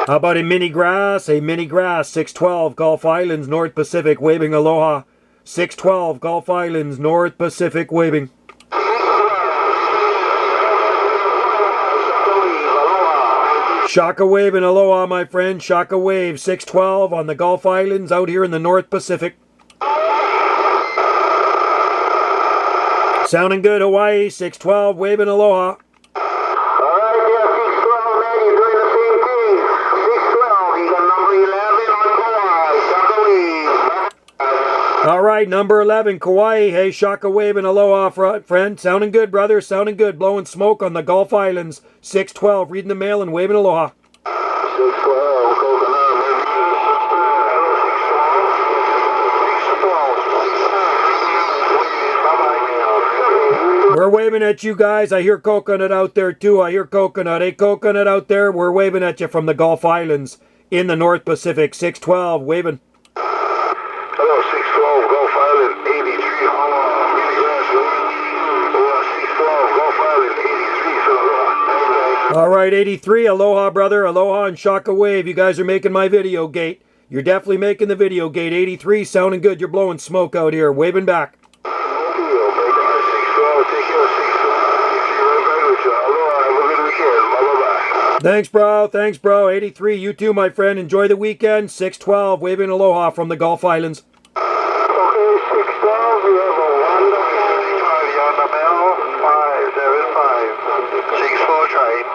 How about a mini grass? A mini grass, 612 Gulf Islands, North Pacific, waving aloha. 612 Gulf Islands, North Pacific, waving. Shaka wave and aloha, my friend. Shaka wave, 612 on the Gulf Islands out here in the North Pacific. Sounding good, Hawaii, 612, waving aloha. All right, number 11, Kauai. Hey, shaka wave and aloha, friend. Sounding good, brother. Sounding good. Blowing smoke on the Gulf Islands. 612, reading the mail and waving aloha. 612, We're waving at you guys. I hear coconut out there too. I hear coconut. Hey, coconut out there. We're waving at you from the Gulf Islands in the North Pacific. 612, waving. Hello, 612 Gulf Island, 83 Aloha. 612 Gulf Island, 83. All right, 83. Aloha, brother. Aloha and shaka wave. You guys are making my video gate. You're definitely making the video gate. 83, sounding good. You're blowing smoke out here. Waving back. Thanks, bro. Thanks, bro. 83, you too, my friend. Enjoy the weekend. 612, waving aloha from the Gulf Islands. Okay, 612, we have a wonderful on the mail, 575. 64 trade.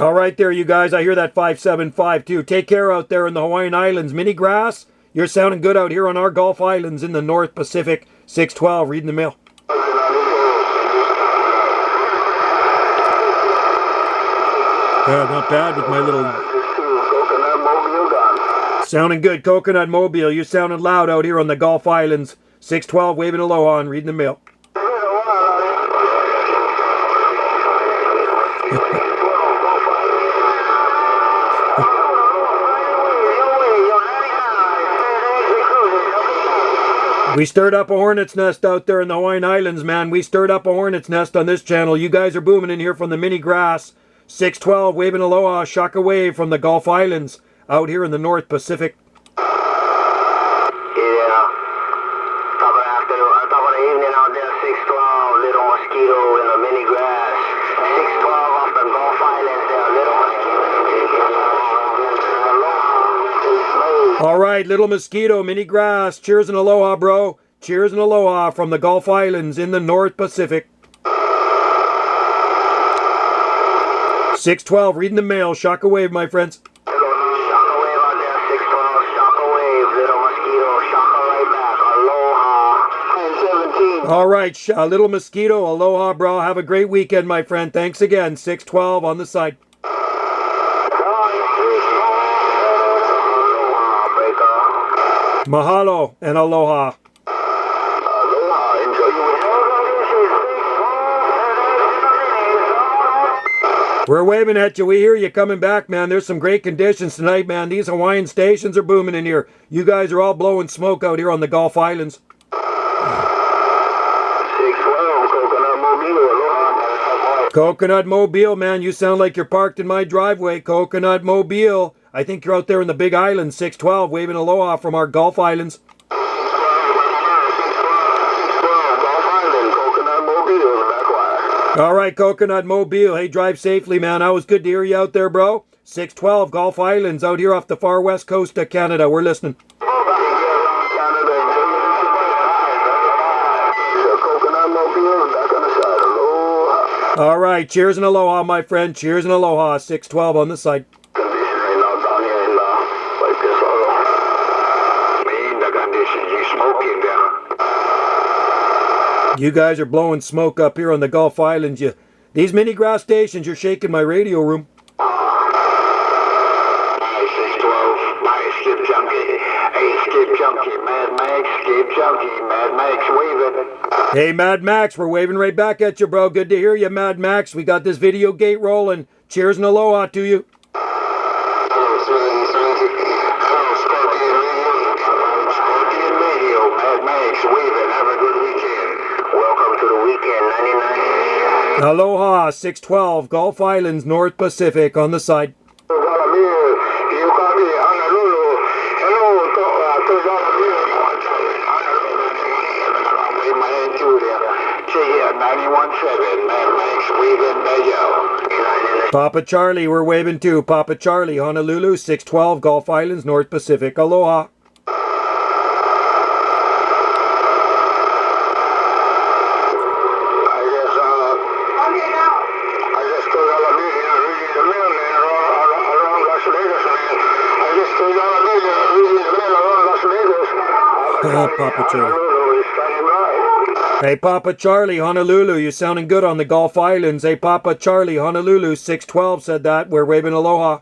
All right there, you guys. I hear that 575 too. Take care out there in the Hawaiian Islands. Mini grass, you're sounding good out here on our Gulf Islands in the North Pacific. 612, reading the mail. Not bad with my little... Sounding good, Coconut Mobile. You sounding loud out here on the Gulf Islands. 612, waving aloha and reading the mail. We stirred up a hornet's nest out there in the Hawaiian Islands, man. We stirred up a hornet's nest on this channel. You guys are booming in here from the mini grass. 612, waving aloha, shaka wave from the Gulf Islands, out here in the North Pacific. Yeah. Top of the evening out there, 612, little mosquito in the mini grass. 612 off the Gulf Islands there, little mosquito. All right, little mosquito, mini grass. Cheers and aloha, bro. Cheers and aloha from the Gulf Islands in the North Pacific. 612, reading the mail. Shaka wave, my friends. Shaka wave out there, 612. Shaka wave, little mosquito. Shaka right back. Aloha. 1017. All right, little mosquito. Aloha, bro. Have a great weekend, my friend. Thanks again. 612 on the side. Mahalo and aloha. Aloha. Enjoy your We're waving at you. We hear you coming back, man. There's some great conditions tonight, man. These Hawaiian stations are booming in here. You guys are all blowing smoke out here on the Gulf Islands. 612, Coconut Mobile, aloha. Coconut Mobile, man. You sound like you're parked in my driveway. Coconut Mobile. I think you're out there in the Big Island. 612, waving aloha from our Gulf Islands. All right, Coconut Mobile. Hey, drive safely, man. Always good to hear you out there, bro. 612 Gulf Islands out here off the far west coast of Canada. We're listening. All right, cheers and aloha, my friend. Cheers and aloha. 612 on the side. You guys are blowing smoke up here on the Gulf Islands. These mini grass stations, you're shaking my radio room. Hey, Mad Max, we're waving right back at you, bro. Good to hear you, Mad Max. We got this video gate rolling. Cheers and aloha to you. Aloha, 612, Gulf Islands, North Pacific, on the side. 317, Mad Max, waving Mayo. Papa Charlie, we're waving too. Papa Charlie, Honolulu, 612, Gulf Islands, North Pacific. Aloha. Papa Charlie. Hey, Papa Charlie, Honolulu, you sounding good on the Gulf Islands. Hey, Papa Charlie, Honolulu, 612 said that. We're waving aloha.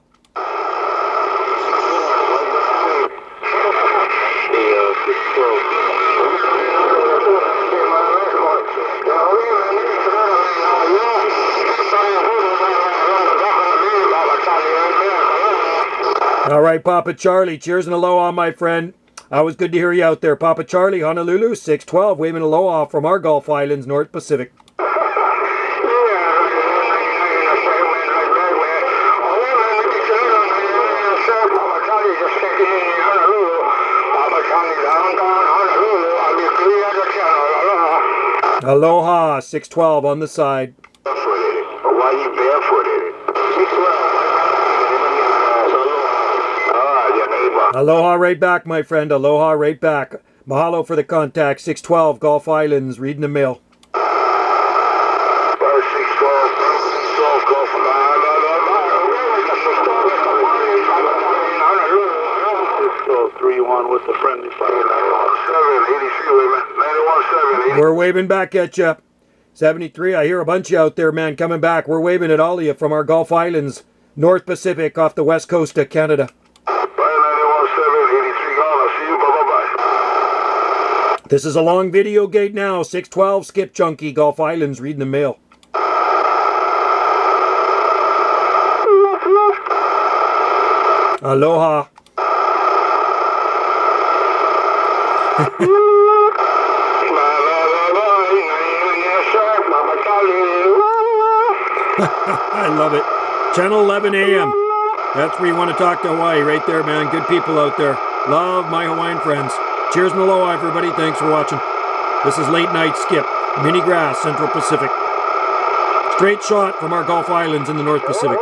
All right, Papa Charlie, cheers and aloha, my friend. Always good to hear you out there. Papa Charlie, Honolulu, 612, waving aloha from our Gulf Islands, North Pacific. Aloha, 612 on the side. Why you barefooted? 612. Aloha right back, my friend. Aloha right back. Mahalo for the contact. 612 Gulf Islands. Reading the mail. 612 Gulf Islands. 31 with the friendly fire. 91.7. We're waving back at you. 73. I hear a bunch of you out there, man, coming back. We're waving at all of you from our Gulf Islands, North Pacific, off the west coast of Canada. This is a long video gate now. 612 Skip Chunky, Gulf Islands, reading the mail. Aloha. I love it. Channel 11 AM. That's where you want to talk to Hawaii, right there, man. Good people out there. Love my Hawaiian friends. Cheers and aloha, everybody. Thanks for watching. This is Late Night Skip, Mini Grass, Central Pacific. Straight shot from our Gulf Islands in the North Pacific.